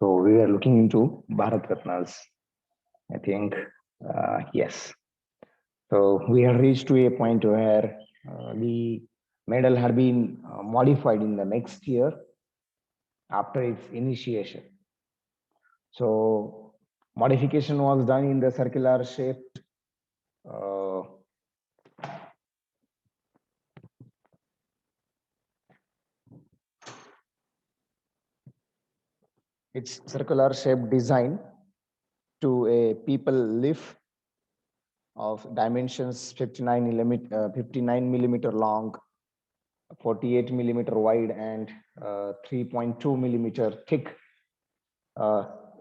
So we are looking into Bharat Ratnas, I think. Yes. So we have reached to a point where the medal had been modified in the next year after its initiation. So modification was done in the circular shape. Uh, its circular shape design to a people leaf of dimensions 59 millimeter long, 48 millimeter wide, and 3.2 millimeter thick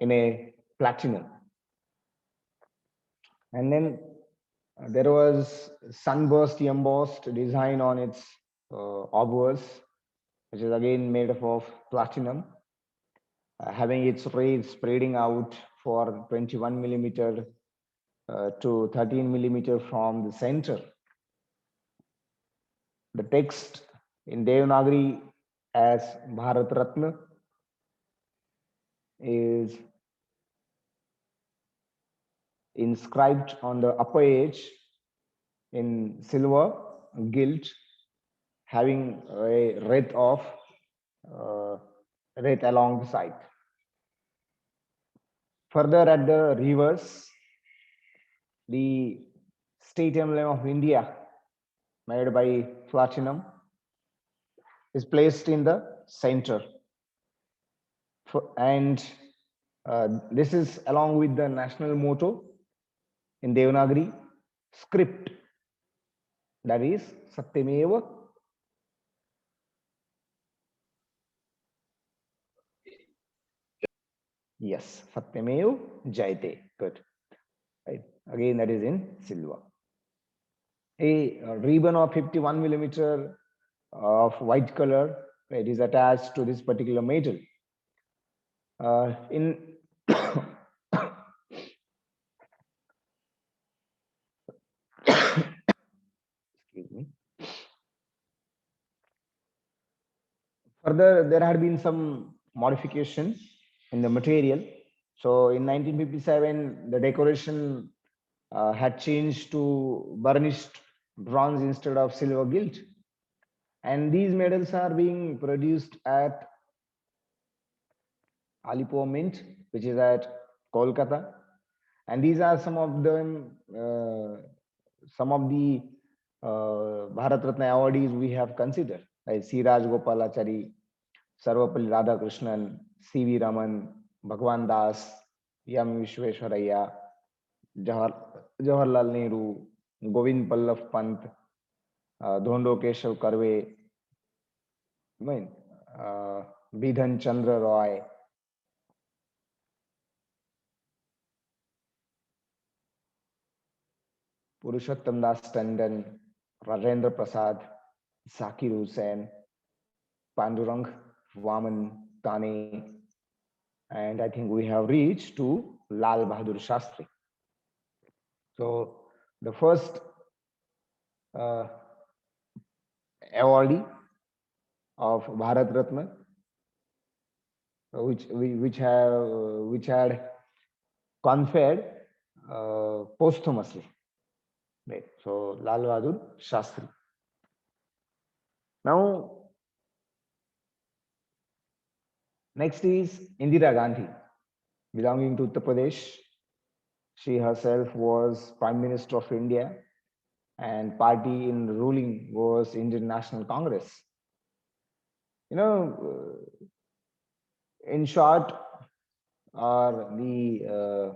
in a platinum. And then there was sunburst embossed design on its obverse, which is again made up of platinum, having its rays spreading out for 21 millimeter to 13 millimeter from the center. The text in Devanagari as Bharat Ratna is inscribed on the upper edge in silver gilt, having a wreath of wreath along the side. Further at the reverse, the state emblem of India, made by platinum, is placed in the center. And this is along with the national motto in Devanagari script, that is Satyameva. Yes, Satyamev Jayate. Good. Right. Again, that is in silver. A ribbon of 51 millimeter of white color, right, is attached to this particular medal. In excuse me. Further, there had been some modification in the material. So in 1957, the decoration had changed to burnished bronze instead of silver gilt. And these medals are being produced at Alipo Mint, which is at Kolkata. And these are some of them, some of the Bharat Ratna awardees we have considered, like C. Raj Gopalachari, Sarvapalli Radhakrishnan, C.V. Raman, Bhagwan Das, M. Vishweshwaraya, Jawaharlal Nehru, Govind Pallav Pant, Dhondo Keshav Karve, Bidhan Chandra Roy, Purushottam Das Tandon, Rajendra Prasad, Zakir Hussain, Pandurang Vaman Tane, and I think we have reached to Lal Bahadur Shastri. So the first awardee of Bharat Ratna, which had conferred posthumously. Right. So Lal Bahadur Shastri. Now, next is Indira Gandhi, belonging to Uttar Pradesh. She herself was Prime Minister of India, and party in ruling was Indian National Congress. You know, in short, or the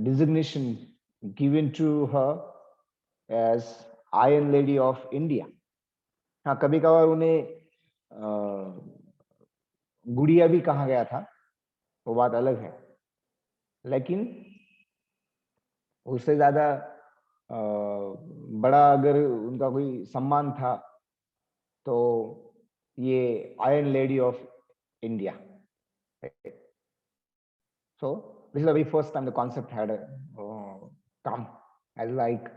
designation given to her as Iron Lady of India. हाँ, कभी कभार उन्हें गुड़िया भी कहा गया था, वो बात अलग है, लेकिन उससे ज्यादा बड़ा अगर उनका कोई सम्मान था तो ये iron lady of India. So this is the very first time the concept had come as like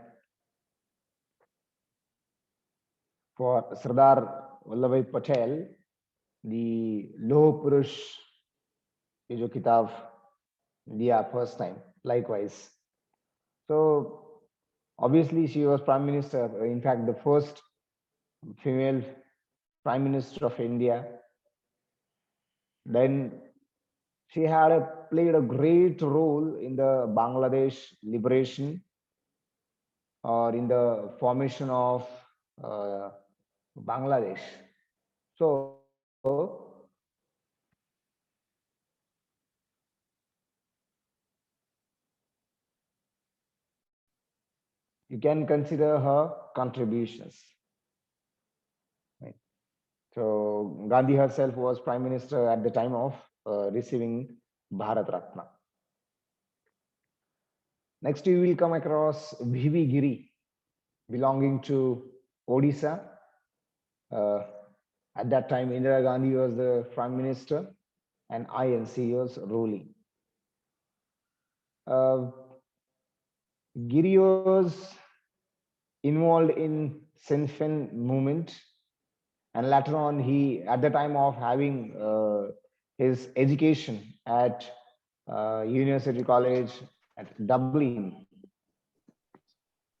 for Sardar Vallabhbhai Patel, the Loh Purush ये जो किताब दिया first time. Likewise. So obviously she was prime minister. In fact, the first female prime minister of India. Then she had played a great role in the Bangladesh liberation or in the formation of uh, Bangladesh. So you can consider her contributions. Right? So Gandhi herself was prime minister at the time of receiving Bharat Ratna. Next, you will come across V.V. Giri, belonging to Odisha. Uh, at that time, Indira Gandhi was the prime minister and INC was ruling. Giri was involved in Sinn Féin movement, and later on, he, at the time of having his education at University College at Dublin,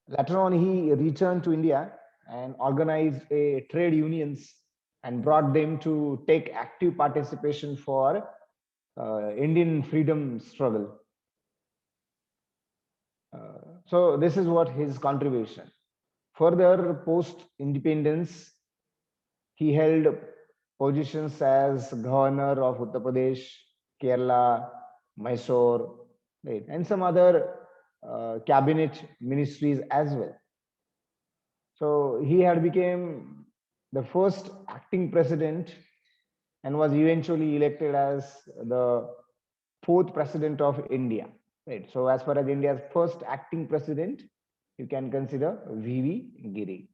later on he returned to India and organized a trade unions and brought them to take active participation for Indian freedom struggle. So this is what his contribution. Further, post-independence, he held positions as governor of Uttar Pradesh, Kerala, Mysore, right, and some other cabinet ministries as well. So he had become the first acting president and was eventually elected as the fourth president of India. Right. So as far as India's first acting president, you can consider V.V. Giri.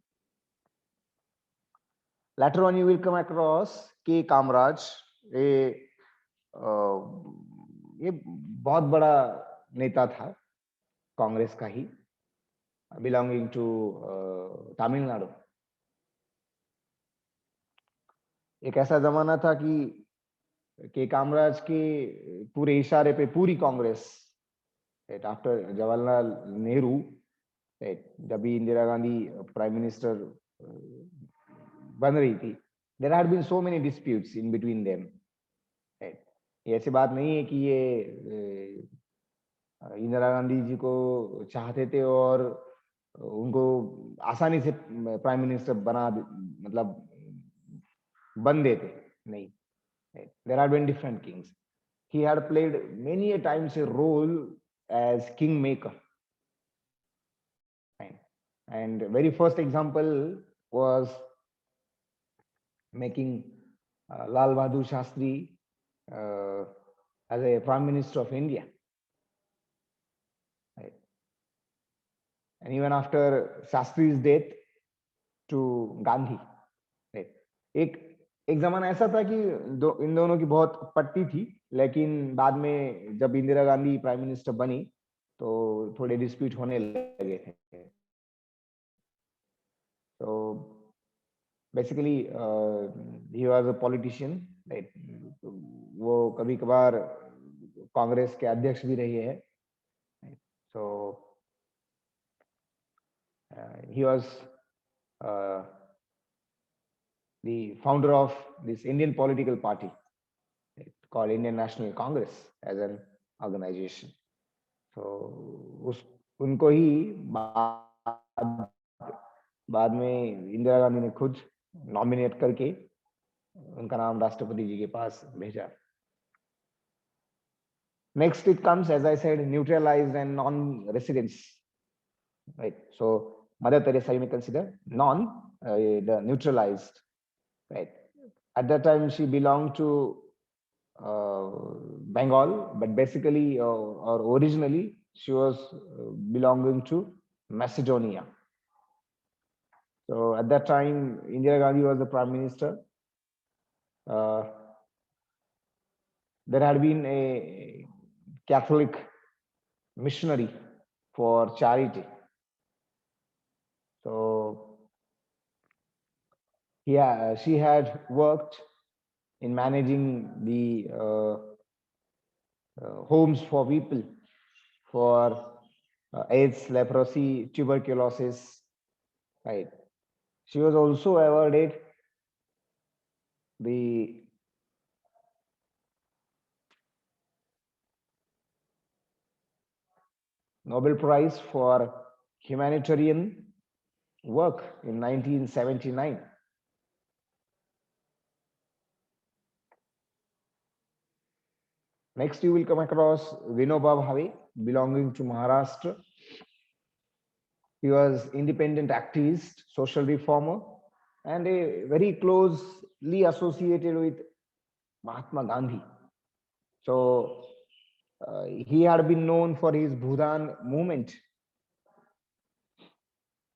Later on, you will come across K. Kamraj, a ये बहुत बड़ा नेता था कांग्रेस का ही, belonging to Tamil Nadu. एक ऐसा जमाना था कि के कामराज के पूरे इशारे पे पूरी कांग्रेस, आफ्टर जवाहरलाल नेहरू, जब भी इंदिरा गांधी प्राइम मिनिस्टर बन रही थी, there had been so many disputes in between them. ये ऐसी बात नहीं है कि ये इंदिरा गांधी जी को चाहते थे और उनको आसानी से प्राइम मिनिस्टर बना, मतलब बन देते नहीं. There have been different kings. He had played many a times a role as kingmaker. And very first example was making Lal Bahadur Shastri as a prime minister of India. Right. And even after Shastri's death to Gandhi. Right. एक जमाना ऐसा था कि इन दोनों की बहुत पट्टी थी, लेकिन बाद में जब इंदिरा गांधी प्राइम मिनिस्टर बनी तो थोड़े डिस्प्यूट होने लगे थे. So basically he was a politician, right? वो कभी कभार कांग्रेस के अध्यक्ष भी रहे हैं. So he was the founder of this Indian political party called Indian National Congress as an organization. So उनको ही बाद में इंदिरा गांधी ने खुद नॉमिनेट करके उनका नाम राष्ट्रपति जी के पास भेजा. Next it comes, as I said, neutralized and non-residents. Right. So Mother Teresa you may consider the neutralized. Right. At that time she belonged to Bengal, but basically or originally she was belonging to Macedonia. So at that time, Indira Gandhi was the prime minister. There had been a Catholic missionary for charity. So yeah, she had worked in managing the homes for people for AIDS, leprosy, tuberculosis, right? She was also awarded the Nobel Prize for humanitarian work in 1979. Next, you will come across Vinoba Bhave, belonging to Maharashtra. He was independent activist, social reformer, and a very closely associated with Mahatma Gandhi. So he had been known for his Bhudan movement.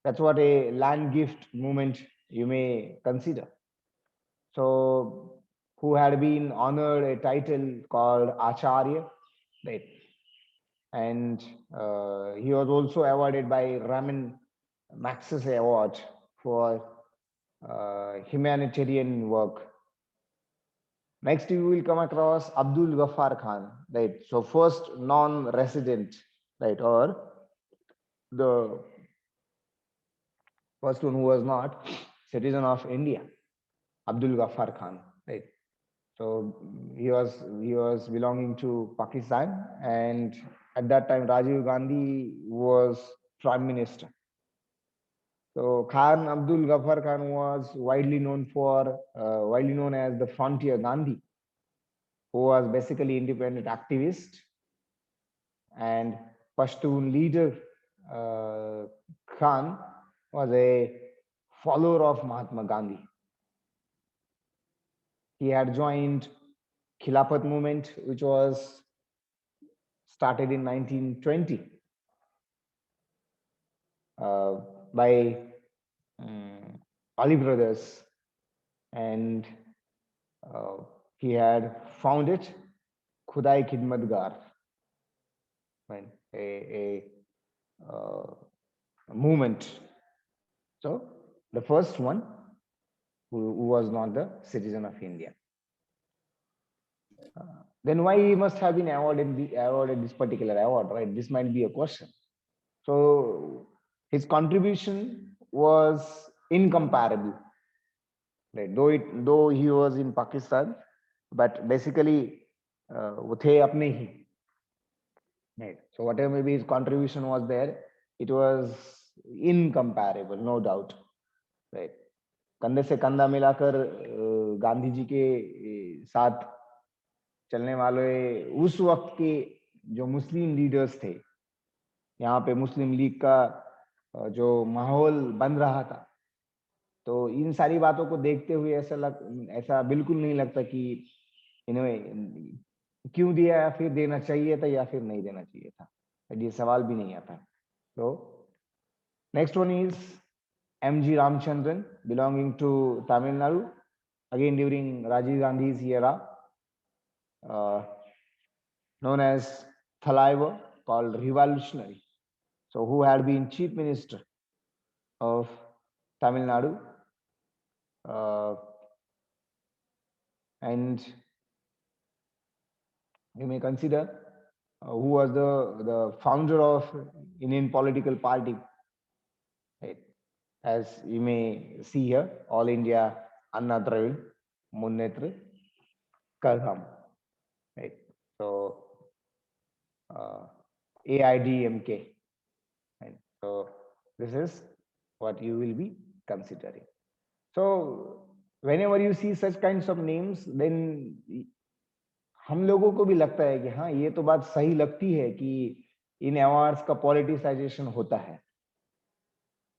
That's what a land gift movement you may consider. So who had been honored a title called Acharya, right? And he was also awarded by Raman Magsaysay Award for humanitarian work. Next, you will come across Abdul Ghaffar Khan, right? So first non-resident, right, or the first one who was not citizen of India, Abdul Ghaffar Khan, right? So he was belonging to Pakistan, and at that time Rajiv Gandhi was prime minister. So Khan Abdul Ghaffar Khan was widely known as the Frontier Gandhi, who was basically independent activist and Pashtun leader. Khan was a follower of Mahatma Gandhi. He had joined Khilafat movement, which was started in 1920 by Ali brothers, and he had founded Khudai Khidmatgar, right? A movement. So the first one who was not the citizen of India. Then why he must have been awarded this particular award, right? This might be a question. So his contribution was incomparable, right? Though he was in Pakistan, but basically वो थे अपने ही, right? So whatever maybe his contribution was there, it was incomparable, no doubt, right? कंधे से कंधा मिलाकर गांधी जी के साथ चलने वाले उस वक्त के जो मुस्लिम लीडर्स थे, यहाँ पे मुस्लिम लीग का जो माहौल बन रहा था, तो इन सारी बातों को देखते हुए ऐसा बिल्कुल नहीं लगता कि इन्हें क्यों दिया या फिर देना चाहिए था या फिर नहीं देना चाहिए था, ये सवाल भी नहीं आता. तो next one is M.G. Ramchandran, belonging to Tamil Nadu, again during Rajiv Gandhi's era, known as Thalaiva, called revolutionary. So who had been chief minister of Tamil Nadu, and you may consider who was the founder of Indian political party, right? As you may see here, All India Anna Dravid Munnetra Kazham, right? So AIDMK, right? So this is what you will be considering. So whenever you see such kinds of names, then हम लोगों को भी लगता है कि हाँ, ये तो बात सही लगती है कि इन अवार्ड्स का पॉलिटिसाइजेशन होता है,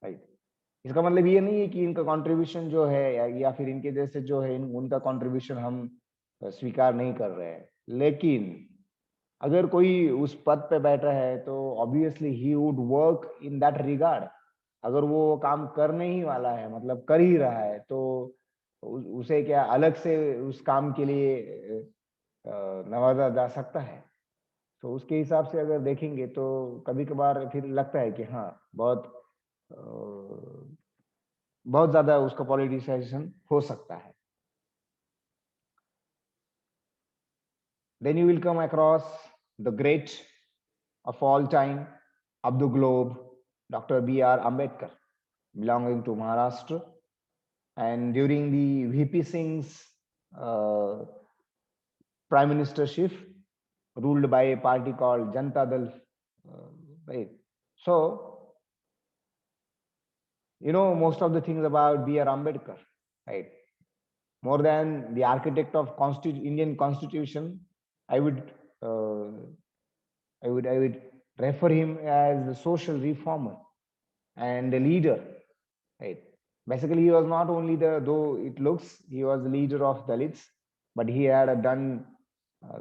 राइट? इसका मतलब ये नहीं है कि इनका कंट्रीब्यूशन जो है या फिर इनके जैसे जो है उनका कंट्रीब्यूशन हम स्वीकार नहीं कर रहे हैं, लेकिन अगर कोई उस पद पे बैठा है तो obviously he would work in that regard. अगर वो काम करने ही वाला है, मतलब कर ही रहा है, तो उसे क्या अलग से उस काम के लिए नवाजा जा सकता है? तो उसके हिसाब से अगर देखेंगे तो कभी कभार फिर लगता है कि हाँ, बहुत ज्यादा उसका पॉलिटिसाइजेशन हो सकता है. Then you will come across the great of all time of the globe, Dr. B.R. Ambedkar, belonging to Maharashtra. And during the VP Singh's uh, prime ministership, ruled by a party called Janata Dal, right? So, you know most of the things about B.R. Ambedkar, right? More than the architect of Indian Constitution, I would, uh, I would refer him as the social reformer and a leader, right? Basically, he was not only the, though it looks, he was the leader of Dalits, but he had done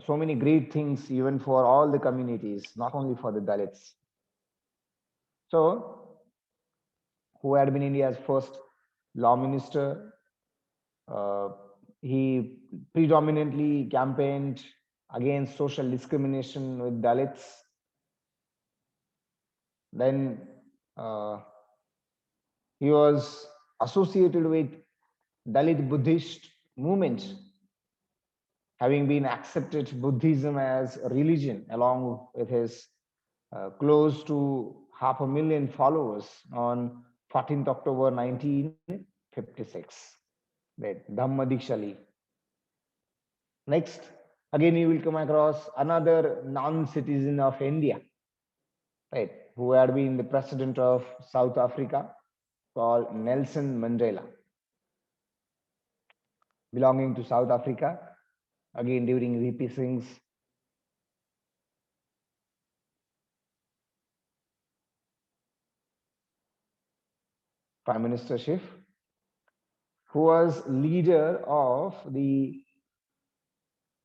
so many great things even for all the communities, not only for the Dalits. So, who had been India's first law minister? Uh, he predominantly campaigned against social discrimination with Dalits. Then uh, he was associated with Dalit Buddhist movement, having been accepted Buddhism as a religion along with his close to 500,000 followers on 14th October 1956. That Dhamma Dikshali. Next, again you will come across another non-citizen of India, right, who had been the president of South Africa, called Nelson Mandela, belonging to South Africa, again during VP Singh's prime ministership, who was leader of the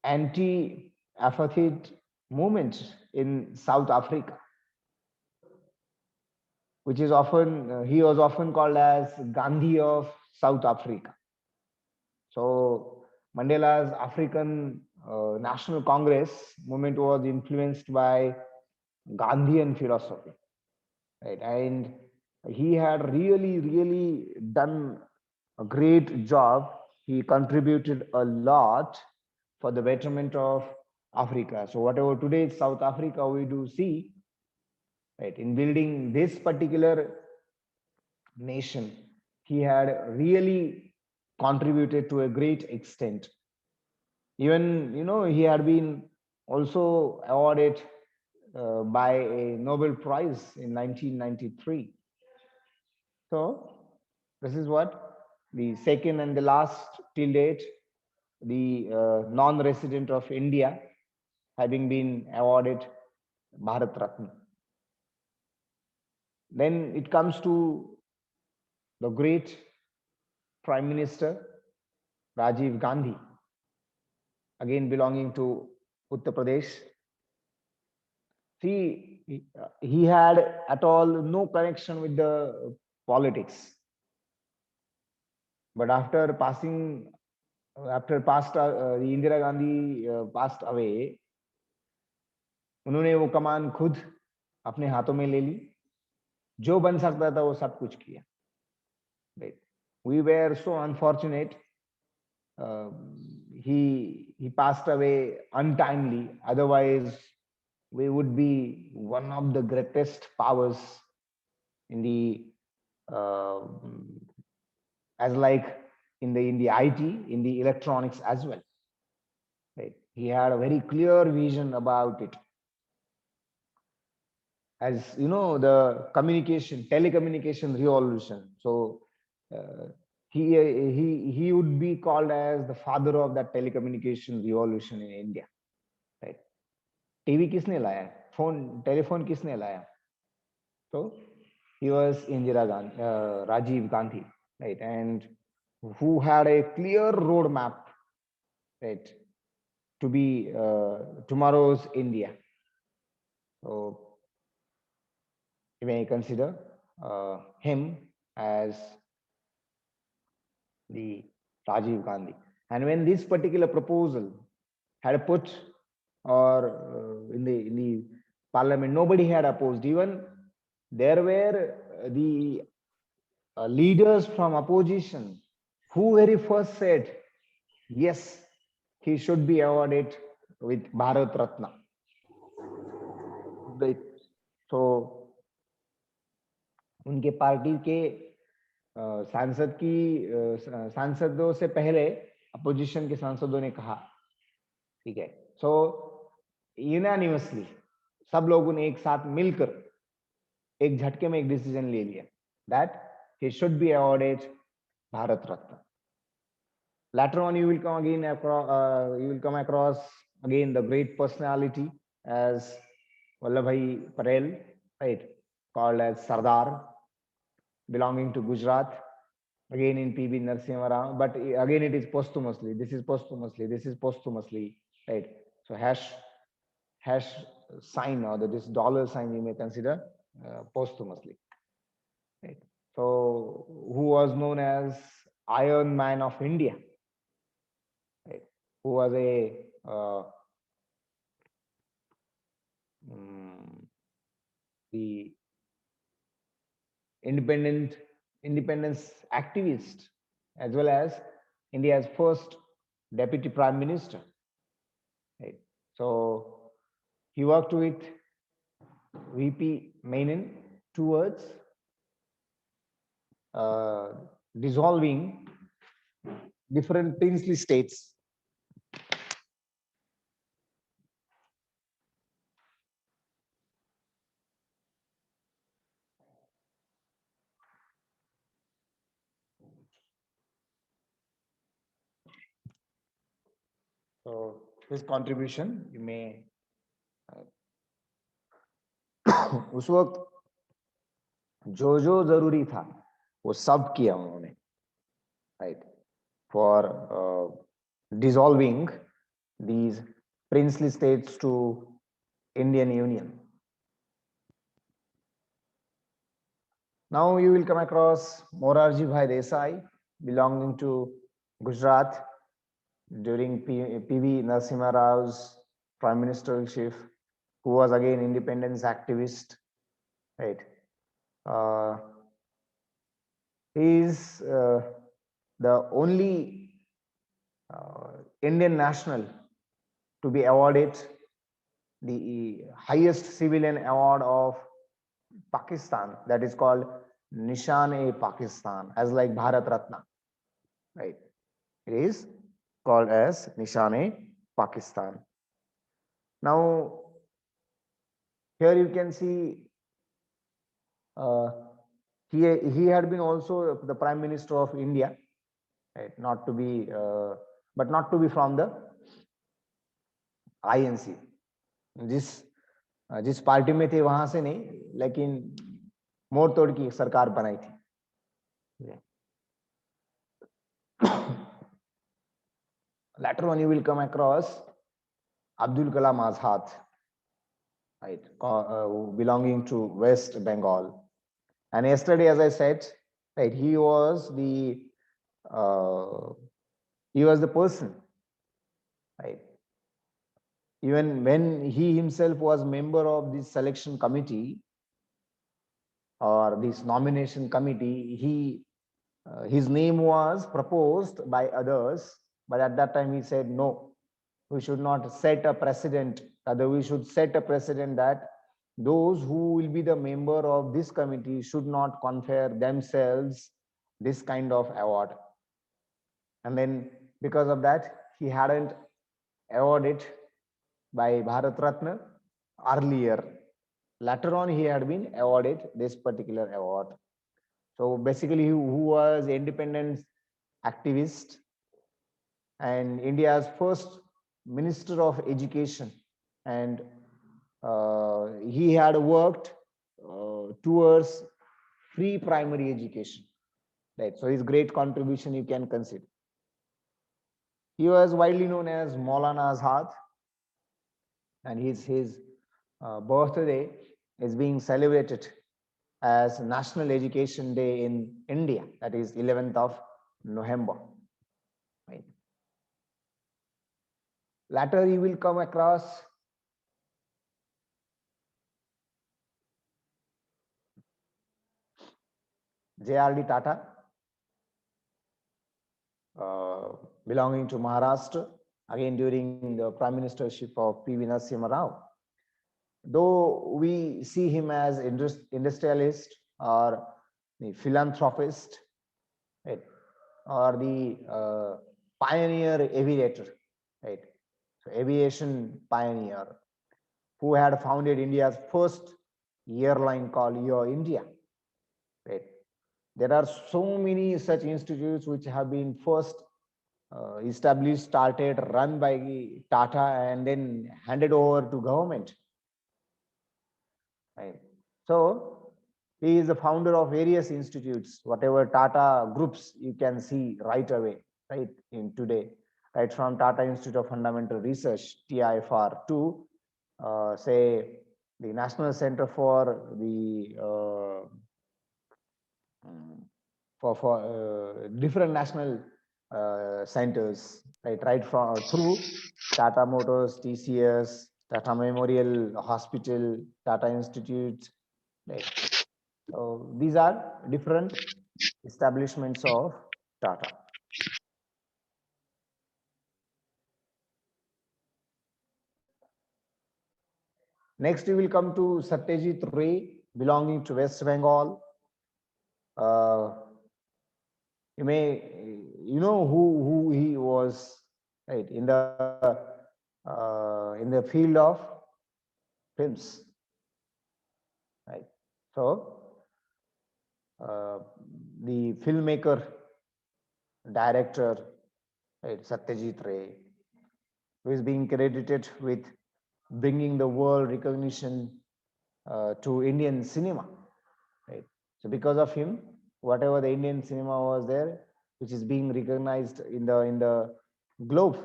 anti-apartheid movement in South Africa, which is often, he was often called as Gandhi of South Africa. So Mandela's African National Congress movement was influenced by Gandhian philosophy, right? And he had really done a great job. He contributed a lot for the betterment of Africa. So whatever today South Africa we do see, right, in building this particular nation, he had really contributed to a great extent. Even, you know, he had been also awarded by a Nobel Prize in 1993. So this is what the second and the last till date, the non-resident of India having been awarded Bharat Ratna. Then it comes to the great Prime Minister Rajiv Gandhi, again belonging to Uttar Pradesh. See, he had at all no connection with the politics. But after passing, after passed, Indira Gandhi passed away, उन्होंने वो कमान खुद अपने हाथों में ले ली, जो बन सकता था वो सब कुछ किया. Right? We were so unfortunate. He passed away untimely. Otherwise, we would be one of the greatest powers in the as like in the IT, in the electronics as well. Right? He had a very clear vision about it. As you know, the communication, telecommunication revolution. So he would be called as the father of that telecommunication revolution in India. Right? TV किसने लाया, phone telephone किसने लाया? So he was Indira Gandhi, Rajiv Gandhi, right, and who had a clear roadmap, right, to be tomorrow's India. So you may consider him as the Rajiv Gandhi. And when this particular proposal had put or in the parliament, nobody had opposed. Even there were the leaders from opposition who very first said, yes, he should be awarded with Bharat Ratna. So उनके party के सांसदों से पहले opposition के सांसदों ने कहा, ठीक है, सो यूनानिमसली सब लोगों ने एक साथ मिलकर एक झटके में एक डिसीजन ले लिया that he should be awarded Bharat Ratna. Later on, you will come across again the great personality as Vallabhbhai Patel, right, called as Sardar, belonging to Gujarat, again in PB Narasimha Rao, but again it is posthumously. This is posthumously, right? So hash sign, or this dollar sign you may consider posthumously, right? So who was known as Iron Man of India, right? Who was a the independence activist, as well as India's first deputy prime minister, right? So he worked with VP Menon towards dissolving different princely states. So his contribution, you may उस वक्त जो जो जरूरी था वो सब किया उन्होंने, right, for dissolving these princely states to Indian Union. Now you will come across Morarji Bhai Desai, belonging to Gujarat during PV Narasimha Rao's prime ministership, who was again independence activist, right? He is the only Indian national to be awarded the highest civilian award of Pakistan, that is called Nishan-e-Pakistan, as like Bharat Ratna, right? It is called as Nishan-e-Pakistan. Now, here you can see he had been also the Prime Minister of India, right? Not to be, but not to be from the INC. जिस party में थे वहां से नहीं, लेकिन मोड़ तोड़ की सरकार बनाई थी. Later on, you will come across Abdul Kalam Azad, right, belonging to West Bengal. And yesterday, as I said, right, he was the person, right? Even when he himself was member of this selection committee or this nomination committee, his name was proposed by others, but at that time he said, no, we should not set a precedent. Rather, we should set a precedent that those who will be the member of this committee should not confer themselves this kind of award. And then because of that, he hadn't awarded by Bharat Ratna earlier. Later on, he had been awarded this particular award. So basically, who was independence activist and India's first Minister of Education, and he had worked towards free primary education, right? So his great contribution you can consider. He was widely known as Maulana Azad, and his birthday is being celebrated as National Education Day in India, that is 11th of November. Right. Later you will come across J.R.D. Tata, belonging to Maharashtra, again during the prime ministership of P.V. Narasimha Rao. Though we see him as industrialist or the philanthropist, right, or the pioneer aviator, right, so aviation pioneer who had founded India's first airline called Air India, right. There are so many such institutes which have been first established, started, run by Tata, and then handed over to government. Right. So he is the founder of various institutes, whatever Tata groups you can see right away, right, in today, right from Tata Institute of Fundamental Research, TIFR, to say the National Center for the different national centers, right from through Tata Motors, TCS, Tata Memorial Hospital, Tata Institute, right. So these are different establishments of Tata. Next, we will come to Satyajit Ray, belonging to West Bengal. You may, you know who he was, right, in the field of films, right. So the filmmaker, director, right, Satyajit Ray, who is being credited with bringing the world recognition to Indian cinema, right. So because of him, whatever the Indian cinema was there, which is being recognized in the globe,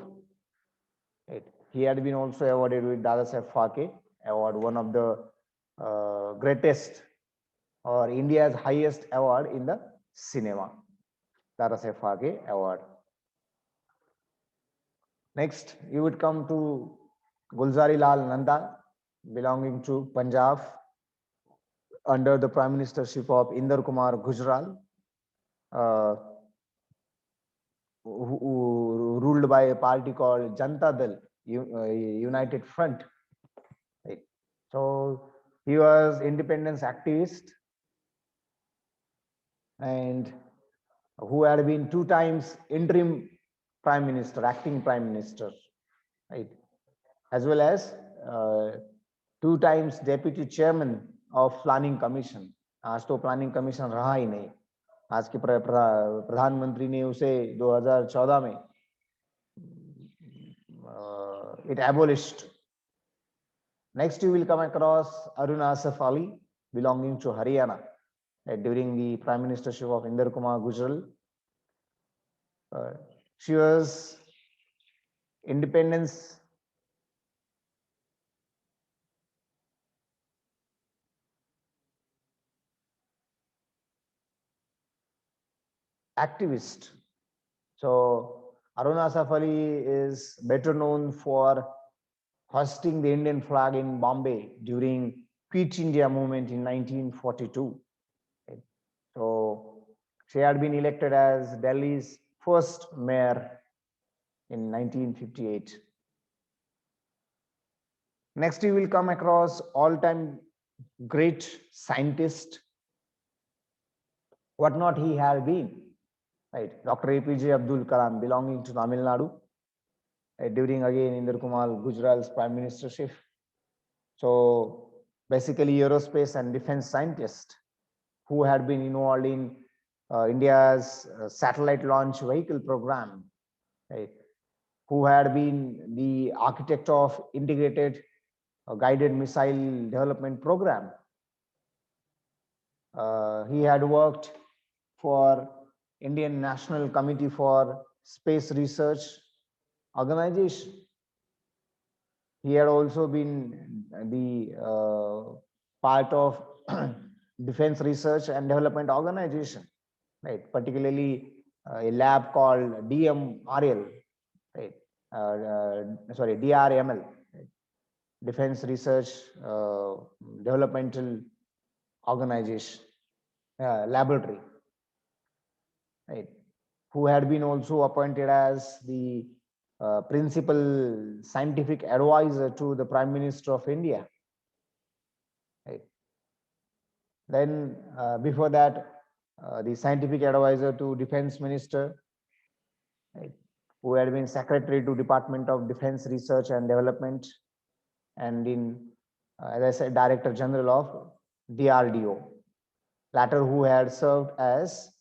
right. He had been also awarded with Dadasaheb Phalke award, one of the greatest or India's highest award in the cinema, Dadasaheb Phalke award. Next, you would come to Gulzari Lal Nanda, belonging to Punjab, under the prime ministership of Inder Kumar Gujral, who ruled by a party called Janta Dal, United Front. Right. So he was independence activist and who had been 2 times interim prime minister, acting prime minister, right, as well as 2 times deputy chairman of planning commission. आज तो planning commission रहा ही नहीं, आज के प्रधानमंत्री ने उसे 2014 में it abolished. Next, you will come across Aruna Asaf Ali, belonging to Haryana, during the prime ministership of Inder Kumar Gujral. She was independence activist. So Aruna Asaf Ali is better known for hoisting the Indian flag in Bombay during Quit India movement in 1942. So she had been elected as Delhi's first mayor in 1958. Next, you will come across all-time great scientist, what not he had been, right? Dr. APJ Abdul Kalam, belonging to Tamil Nadu, during again Inder Kumar Gujral's prime ministership. So basically aerospace and defense scientist who had been involved in India's satellite launch vehicle program, right? Who had been the architect of integrated guided missile development program. He had worked for Indian National Committee for Space Research Organization. He had also been the part of Defense Research and Development Organization, right? Particularly a lab called DMRL, right? Sorry, DRML, right? Defense Research Developmental Organization, laboratory, right? Who had been also appointed as the principal scientific advisor to the Prime Minister of India. Right. Then before that, the scientific advisor to Defense Minister, right, who had been Secretary to Department of Defense Research and Development, and in, as I said, Director General of DRDO, latter who had served as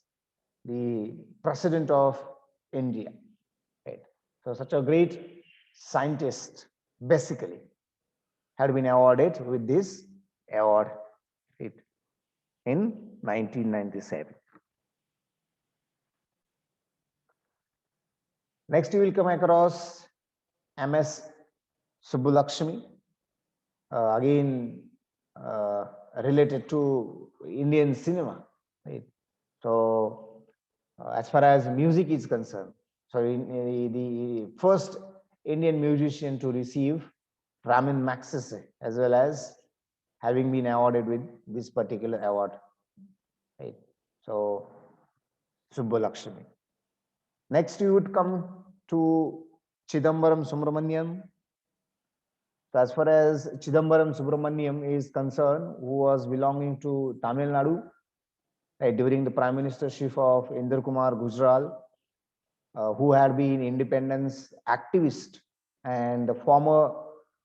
the President of India. Right. So such a great scientist, basically, had been awarded with this award in 1997. Next, you will come across MS Subbulakshmi, again related to Indian cinema. Right? So, as far as music is concerned, so the first Indian musician to receive Raman Magsaysay, as well as having been awarded with this particular award. Right? So, Subbulakshmi. Next, you would come to Chidambaram Subramaniam. So as far as Chidambaram Subramaniam is concerned, who was belonging to Tamil Nadu, right, during the Prime Ministership of Inder Kumar Gujral, who had been independence activist and the former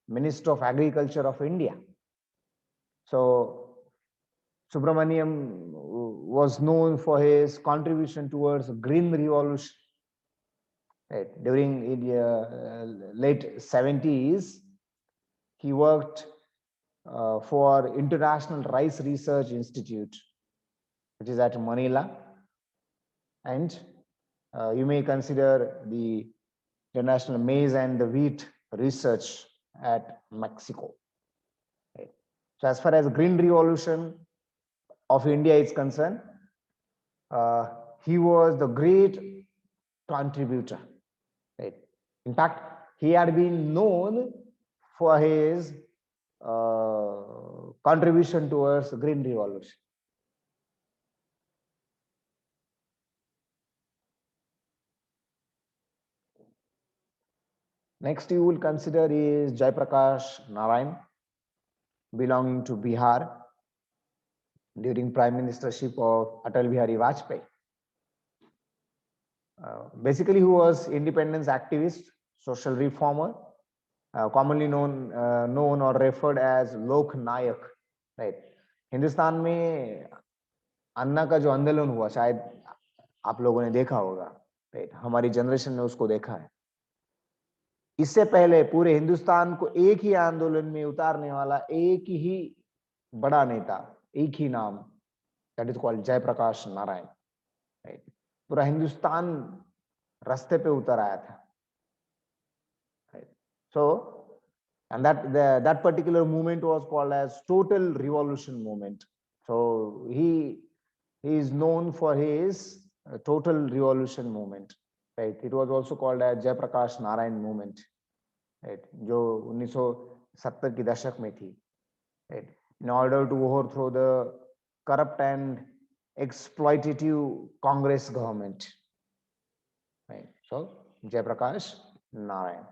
Minister of Agriculture of India. So Subramaniam was known for his contribution towards green revolution. Right. During the late 70s, he worked for International Rice Research Institute, which is at Manila, and you may consider the International Maize and the Wheat Research at Mexico. Right. So as far as green revolution of India is concerned, he was the great contributor. Right. In fact, he had been known for his contribution towards green revolution. Next, you will consider is Jaiprakash Narayan, belonging to Bihar during Prime Ministership of Atal Bihari Vajpayee. Basically, who was independence activist, social reformer, commonly known or referred as Lok Nayak. Right. Hindustan में अन्ना का जो आंदोलन हुआ, शायद आप लोगों ने देखा होगा, राइट, हमारी जनरेशन ने उसको देखा है. इससे पहले पूरे हिंदुस्तान को एक ही आंदोलन में उतारने वाला एक ही बड़ा नेता, एक ही नाम, that is called Jayaprakash Narayan. Right. पूरा हिंदुस्तान रास्ते पे उतर आया था. Right. So and that particular movement was called as total revolution movement. So he is known for his total revolution movement. Right. It was also called as Jaiprakash Narayan movement. Right. जो 1970 की दशक में थी. Right. In order to overthrow the corrupt and exploitative Congress government. Right. So Jaiprakash Narayan.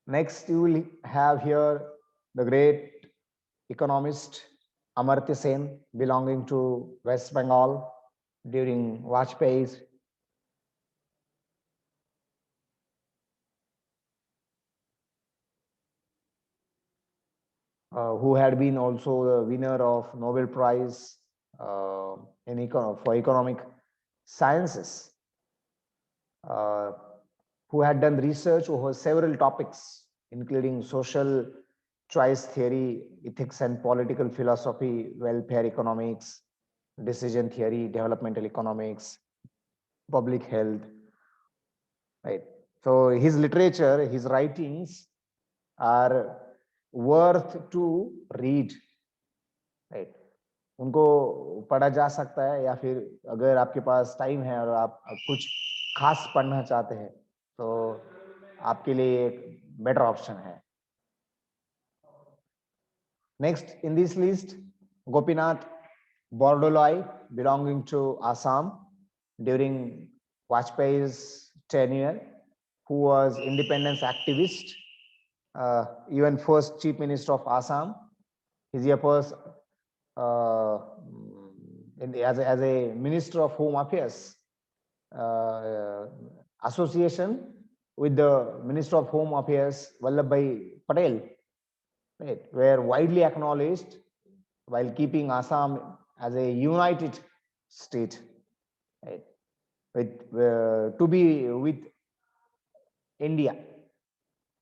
Next, you will have here the great economist Amartya Sen, belonging to West Bengal during Vajpayee's. Who had been also the winner of Nobel Prize for economic sciences, who had done research over several topics, including social choice theory, ethics and political philosophy, welfare economics, decision theory, developmental economics, public health. Right. So his literature, his writings are worth to read. Right. उनको पढ़ा जा सकता है, या फिर अगर आपके पास time है और आप कुछ खास पढ़ना चाहते हैं तो आपके लिए एक बेटर ऑप्शन है. Next in this list, Gopinath Bordoloi, belonging to Assam during Vajpayee's tenure, who was independence activist, even first Chief Minister of Assam. His was as a Minister of Home Affairs association with the Minister of Home Affairs Vallabhbhai Patel, right, were widely acknowledged while keeping Assam as a united state, right, with to be with India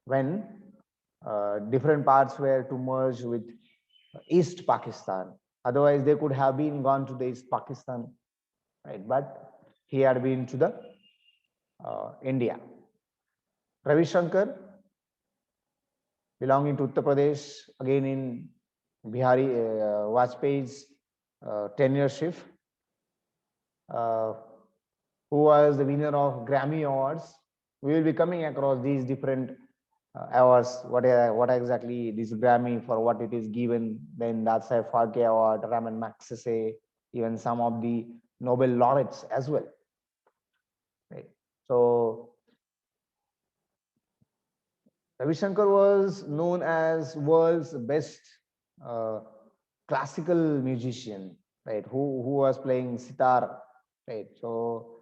when different parts were to merge with East Pakistan. Otherwise, they could have been gone to the East Pakistan, right? But he had been to the India. Ravi Shankar, belonging to Uttar Pradesh, again in Bihari Vajpayee's tenureship, who was the winner of Grammy Awards. We will be coming across these different awards, what exactly this Grammy, for what it is given, then that's a Phalke Award, Raman Magsaysay, even some of the Nobel laureates as well. Right. So Ravi Shankar was known as world's best classical musician, right? Who was playing sitar, right? So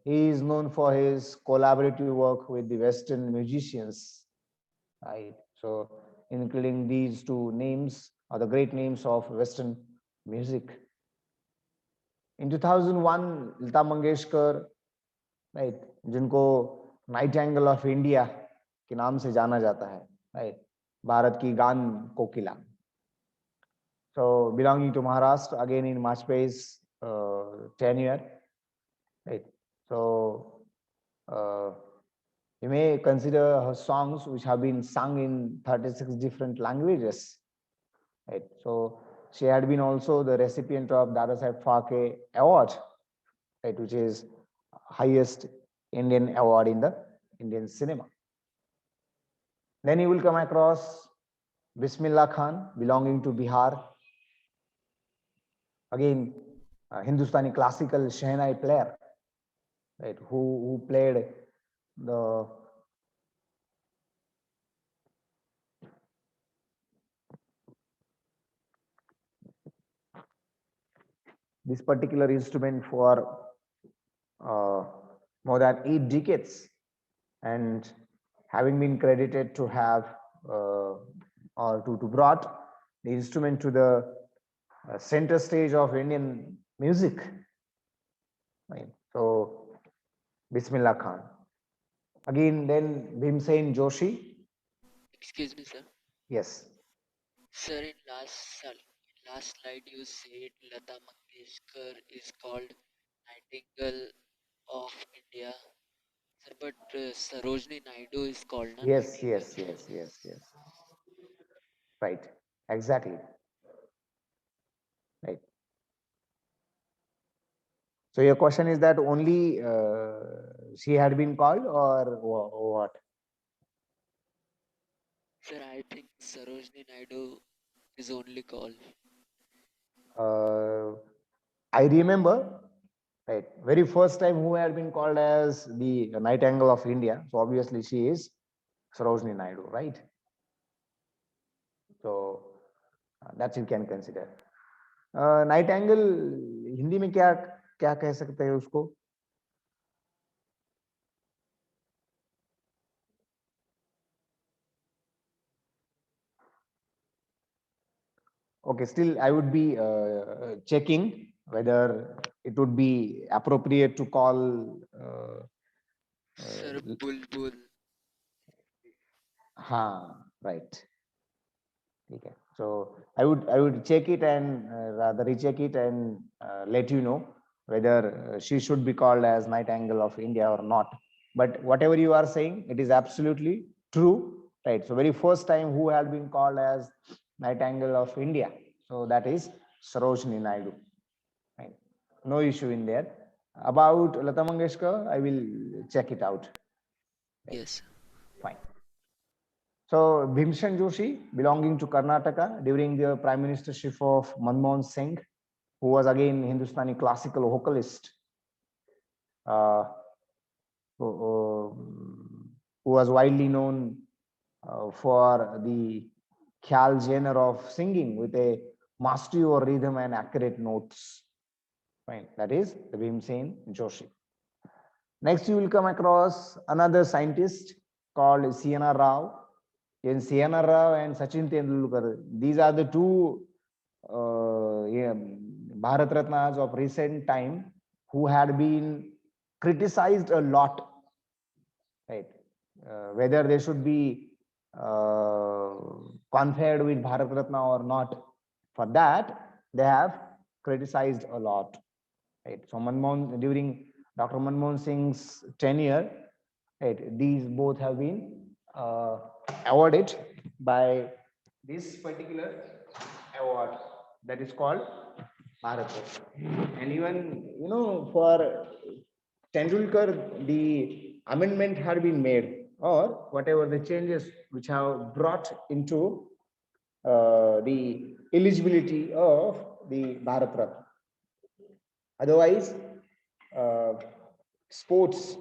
he is known for his collaborative work with the Western musicians, right? So including these two names are the great names of Western music. In 2001, Lata Mangeshkar, right, जिनको Nightingale of India के नाम से जाना जाता है, right, Bharat की गान कोकिला. So belonging to Maharashtra, again in Vajpayee's tenure, right. So you may consider her songs which have been sung in 36 different languages, right. So she had been also the recipient of Dadasaheb Phalke Award, right, which is highest Indian award in the Indian cinema. Then you will come across Bismillah Khan, belonging to Bihar. Again, Hindustani classical Shehnai player, right, who played the this particular instrument for more than 8 decades, and having been credited to have or to brought the instrument to the center stage of Indian music, right. So Bismillah Khan. Again, then Bhimsen Joshi. Excuse me, sir. Yes. Sir, in last slide you said Lata Mangeshkar is called Nightingale of India. Sir, but Sarojini Naidu is called a Yes, Nightingale. yes, yes, yes, yes. Right. Exactly. Right. So your question is that only she had been called, or what? Sir, I think Sarojini Naidu is only called. I remember, right, very first time who had been called as the Nightingale of India. So obviously she is Sarojini Naidu, right? So that you can consider. Nightingale Hindi में क्या क्या कह सकते हैं उसको? Okay, still I would be checking whether it would be appropriate to call. Sir, Bulbul. Right. Okay. So I would check it and rather recheck it and let you know whether she should be called as Nightingale of India or not. But whatever you are saying, it is absolutely true, right? So very first time who had been called as Nightingale of India, so that is Sarojini Naidu. Right? No issue in there. About Lata Mangeshkar, I will check it out. Right? Yes. Fine. So Bhimsen Joshi, belonging to Karnataka during the prime ministership of Manmohan Singh, who was again Hindustani classical vocalist. uh, who was widely known for the Khyal genre of singing with a mastery over rhythm and accurate notes. Right, that is Bhimsen Joshi. Next, you will come across another scientist called C.N.R. Rao. In C.N.R. Rao and Sachin Tendulkar, these are the two yeah, Bharat Ratnas of recent time who had been criticized a lot, right? Whether they should be uh, conferred with Bharat Ratna or not. For that, they have criticized a lot, right? So Manmohan, during Dr. Manmohan Singh's tenure, right, these both have been awarded by this particular award that is called Bharat Ratna. And even, for Tendulkar, the amendment had been made, or whatever the changes which have brought into the eligibility of the Bharat Ratna. Otherwise, uh, sports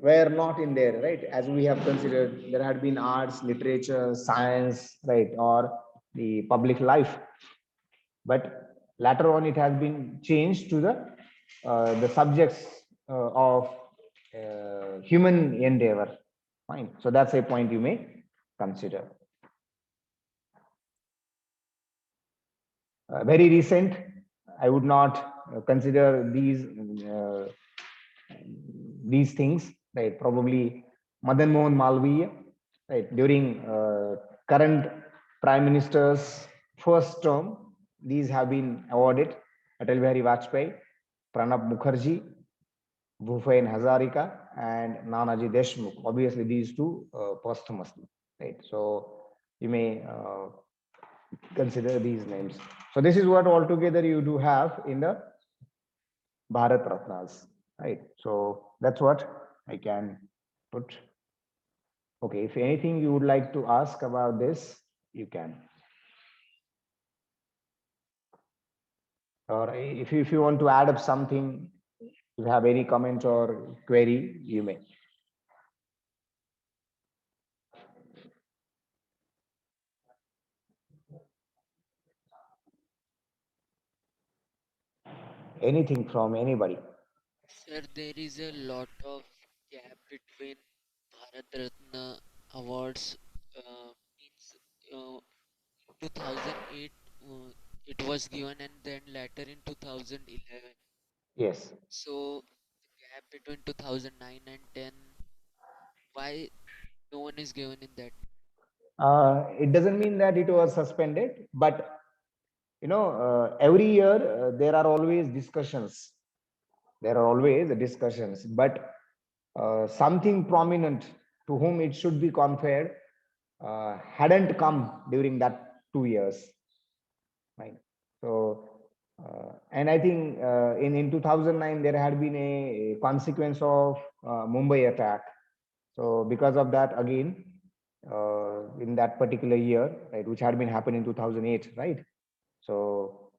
were not in there, right? As we have considered, there had been arts, literature, science, right, or the public life. But later on, it has been changed to the subjects of human endeavor. Fine. So that's a point you may consider. Very recent, I would not consider these things, right? Probably Madan Mohan Malviya, right? During current Prime Minister's first term, these have been awarded. Atal Bihari Vajpayee, Pranab Mukherjee, Bhupen Hazarika, and Nanaji Deshmukh. Obviously, these two posthumously, right? So you may consider these names. So this is what altogether you do have in the Bharat Ratnas, right? So that's what I can put. Okay, if anything you would like to ask about this, you can. Or if you want to add up something, if you have any comment or query, you may. Anything from anybody. Sir, there is a lot of gap between Bharat Ratna awards. Means 2008 it was given, and then later in 2011. Yes. So the gap between 2009 and 10, why no one is given in that? It doesn't mean that it was suspended, but every year there are always discussions. There are always discussions, but something prominent to whom it should be conferred hadn't come during that 2 years, right? So, and I think in 2009 there had been a consequence of Mumbai attack. So because of that, again, in that particular year, right, which had been happened in 2008, right? So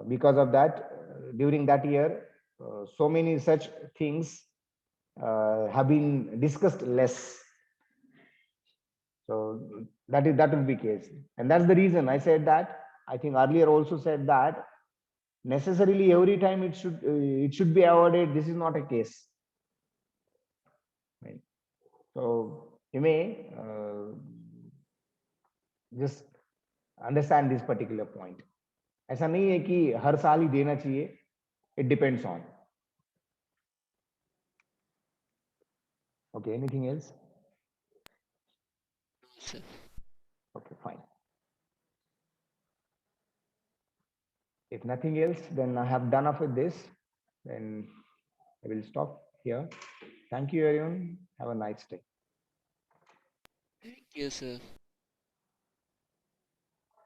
because of that, during that year, so many such things have been discussed less. So that will be case, and that's the reason I said that. I think earlier also said that necessarily every time it should be awarded. This is not a case, right? So you may just understand this particular point. ऐसा नहीं है कि हर साल ही देना चाहिए. It depends on. Okay, anything else? No, sir. Okay, fine. If nothing else, then I have done up with this. Then I will stop here. Thank you, everyone. Have a nice day. Thank you, sir.